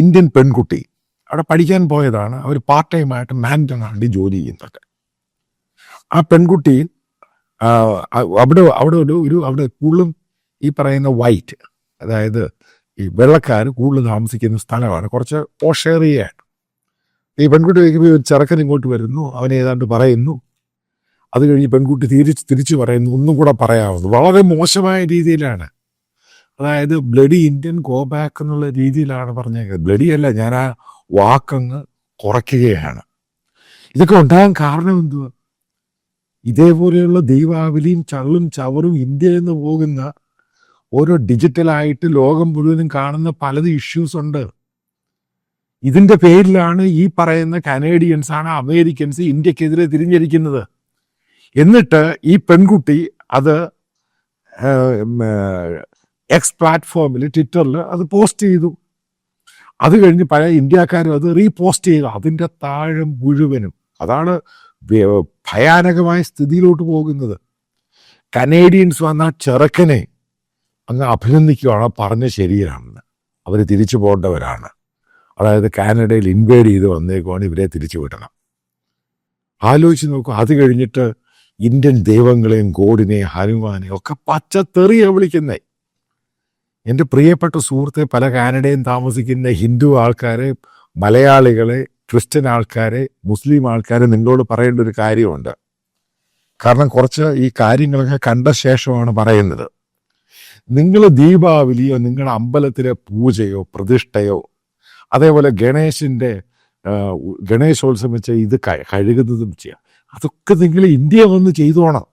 Indian പെൺകുട്ടി അവിടെ പഠിക്കാൻ പോയതാണ്. അവർ പാർട്ട് ടൈമായിട്ട് മാൻഡനാണ്ടി ജോലി ചെയ്യുന്നത്. ആ പെൺകുട്ടി അവിടെ അവിടെ അവിടെ കൂടുതലും ഈ പറയുന്ന വൈറ്റ്, അതായത് ഈ വെള്ളക്കാർ കൂടുതൽ താമസിക്കുന്ന സ്ഥലമാണ്, കുറച്ച് പോഷേറിയാണ്. ഈ പെൺകുട്ടി ഒരു ചെറുക്കൻ ഇങ്ങോട്ട് വരുന്നു, അവൻ ഏതാണ്ട് പറയുന്നു. അത് കഴിഞ്ഞ് പെൺകുട്ടി തിരിച്ചു പറയുന്നു, ഒന്നും കൂടെ പറയാവുന്നു. വളരെ മോശമായ രീതിയിലാണ്. അതായത് ബ്ലഡി ഇന്ത്യൻ ഗോ ബാക്ക് എന്നുള്ള രീതിയിലാണ് പറഞ്ഞേക്കുന്നത്. ബ്ലഡി അല്ല, ഞാൻ ആ വാക്കങ്ങ് കുറയ്ക്കുകയാണ്. ഇതൊക്കെ ഉണ്ടാകാൻ കാരണം എന്തുവാ? ഇതേപോലെയുള്ള ദൈവാവലിയും ചള്ളും ചവറും ഇന്ത്യയിൽ നിന്ന് പോകുന്ന ഓരോ ഡിജിറ്റലായിട്ട് ലോകം മുഴുവനും കാണുന്ന പലത് ഇഷ്യൂസ് ഉണ്ട്. ഇതിൻ്റെ പേരിലാണ് ഈ പറയുന്ന കനേഡിയൻസാണ് അമേരിക്കൻസ് ഇന്ത്യക്കെതിരെ തിരിഞ്ഞിരിക്കുന്നത്. എന്നിട്ട് ഈ പെൺകുട്ടി അത് എക്സ് പ്ലാറ്റ്ഫോമിൽ ട്വിറ്ററിൽ അത് പോസ്റ്റ് ചെയ്തു. അത് കഴിഞ്ഞ് പഴയ ഇന്ത്യക്കാരും അത് റീപോസ്റ്റ് ചെയ്തു. അതിൻ്റെ താഴെ മുഴുവനും അതാണ് ഭയാനകമായ സ്ഥിതിയിലോട്ട് പോകുന്നത്. കനേഡിയൻസ് വന്ന ചെറുക്കനെ അങ്ങ് അഭിനന്ദിക്കുകയാണ്, പറഞ്ഞ ശരിയാണെന്ന്. അവർ തിരിച്ചു പോകേണ്ടവരാണ്. അതായത് കാനഡയിൽ ഇൻവേഡ് ചെയ്ത് വന്നേക്കുവാണ്, ഇവരെ തിരിച്ചു വിടണം. ആലോചിച്ച് നോക്കൂ. അത് കഴിഞ്ഞിട്ട് ഇന്ത്യൻ ദൈവങ്ങളെയും ഗോഡിനെയും ഹനുമാനെയും ഒക്കെ പച്ചത്തെറിയാണ് വിളിക്കുന്നത്. എൻ്റെ പ്രിയപ്പെട്ട സുഹൃത്തെ, പല കാനഡയിൽ താമസിക്കുന്ന ഹിന്ദു ആൾക്കാരെ, മലയാളികളെ, ക്രിസ്ത്യൻ ആൾക്കാരെ, മുസ്ലിം ആൾക്കാരെ നിങ്ങളോട് പറയേണ്ട ഒരു കാര്യമുണ്ട്. കാരണം കുറച്ച് ഈ കാര്യങ്ങളൊക്കെ കണ്ട ശേഷമാണ് പറയുന്നത്. നിങ്ങൾ ദീപാവലിയോ നിങ്ങളുടെ അമ്പലത്തിലെ പൂജയോ പ്രതിഷ്ഠയോ അതേപോലെ ഗണേശോത്സവം വെച്ച് ഇത് കഴുകുന്നതും ചെയ്യുക, അതൊക്കെ നിങ്ങൾ ഇന്ത്യ വന്ന് ചെയ്തോണം.